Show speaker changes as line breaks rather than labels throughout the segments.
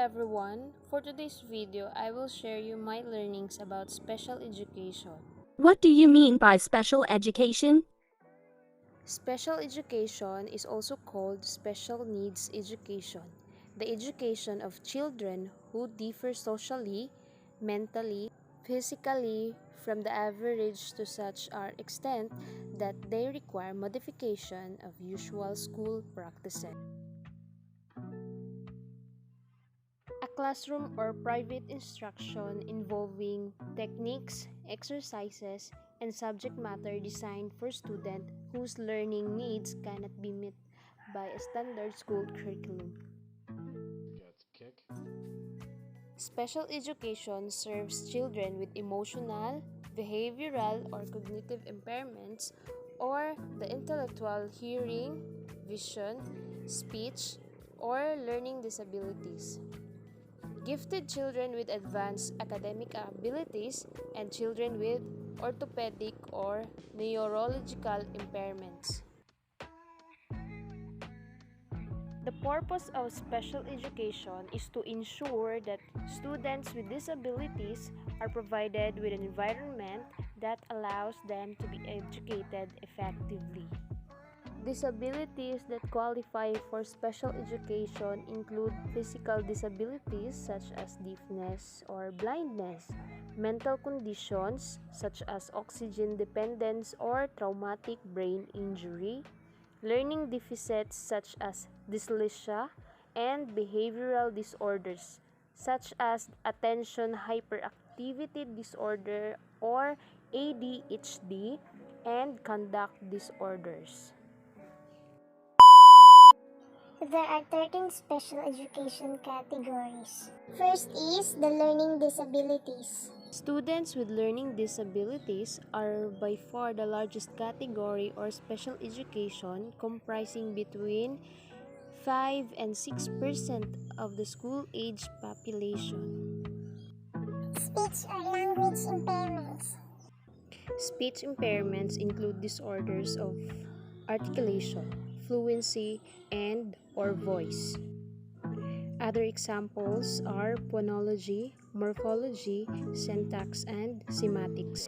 everyone, for today's video I will share you my learnings about special education.
What do you mean by special education?
Special education is also called special needs education, the education of children who differ socially, mentally, physically from the average to such an extent that they require modification of usual school practices. A classroom or private instruction involving techniques, exercises, and subject matter designed for students whose learning needs cannot be met by a standard school curriculum. Special education serves children with emotional, behavioral, or cognitive impairments, or the intellectual, hearing, vision, speech, or learning disabilities. Gifted children with advanced academic abilities, and children with orthopedic or neurological impairments. The purpose of special education is to ensure that students with disabilities are provided with an environment that allows them to be educated effectively. Disabilities that qualify for special education include physical disabilities such as deafness or blindness, mental conditions such as oxygen dependence or traumatic brain injury, learning deficits such as dyslexia, and behavioral disorders such as attention hyperactivity disorder or ADHD, and conduct disorders.
There are 13 special education categories. First is the learning disabilities.
Students with learning disabilities are by far the largest category or special education, comprising between 5 and 6% of the school-age population.
Speech or language impairments.
Speech impairments include disorders of articulation, fluency, and/or voice. Other examples are phonology, morphology, syntax, and semantics.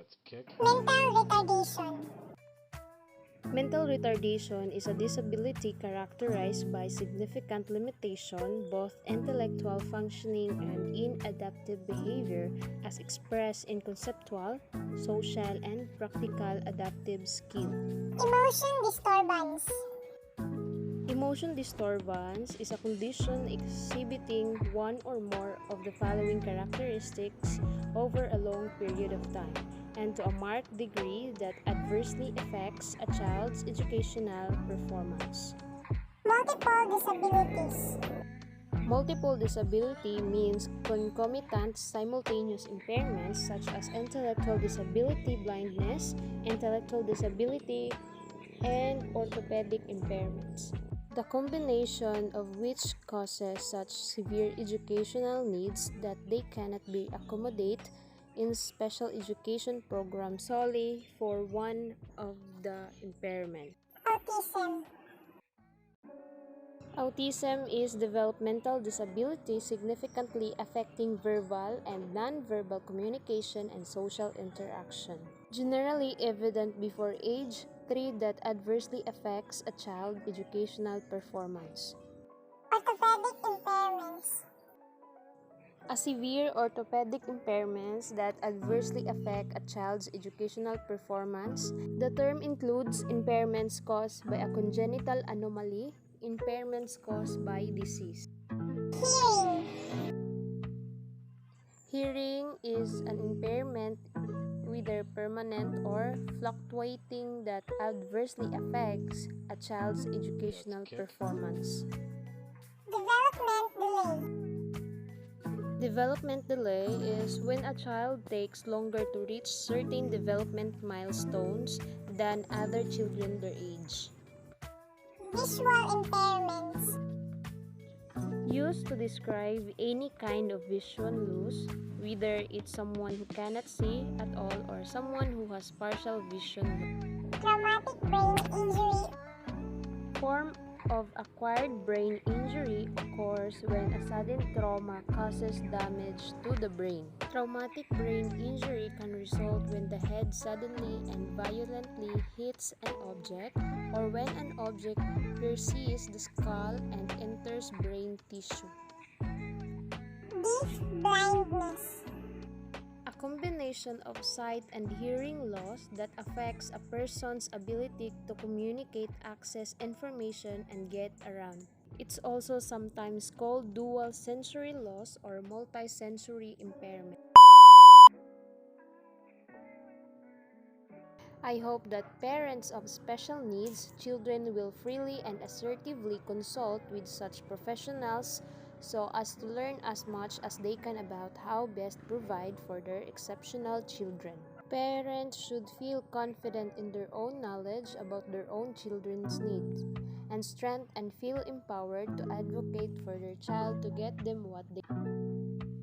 Mental retardation.
Mental retardation is a disability characterized by significant limitation, both intellectual functioning and in adaptive behavior, as expressed in conceptual, social, and practical adaptive skill.
Emotion disturbance.
Emotion disturbance is a condition exhibiting one or more of the following characteristics over a long period of time, and to a marked degree that adversely affects a child's educational performance.
Multiple disabilities.
Multiple disability means concomitant simultaneous impairments such as intellectual disability, blindness, intellectual disability, and orthopedic impairments, the combination of which causes such severe educational needs that they cannot be accommodated in special education programs solely for one of the impairment.
Autism.
Autism is developmental disability significantly affecting verbal and non-verbal communication and social interaction. Generally evident before age 3 that adversely affects a child's educational performance.
Orthopedic impairments.
A severe orthopedic impairments that adversely affect a child's educational performance. The term includes impairments caused by a congenital anomaly, impairments caused by disease.
Hearing.
Hearing is an impairment, whether permanent or fluctuating, that adversely affects a child's educational performance.
Development delay.
Development delay is when a child takes longer to reach certain development milestones than other children their age.
Visual impairments.
Used to describe any kind of vision loss, whether it's someone who cannot see at all or someone who has partial vision loss.
Traumatic brain injury.
of acquired brain injury occurs when a sudden trauma causes damage to the brain. Traumatic brain injury can result when the head suddenly and violently hits an object, or when an object pierces the skull and enters brain tissue.
Deaf blindness.
A combination of sight and hearing loss that affects a person's ability to communicate, access information, and get around. It's also sometimes called dual sensory loss or multisensory impairment. I hope that parents of special needs children will freely and assertively consult with such professionals so as to learn as much as they can about how best provide for their exceptional children. Parents should feel confident in their own knowledge about their own children's needs and strength, and feel empowered to advocate for their child to get them what they need.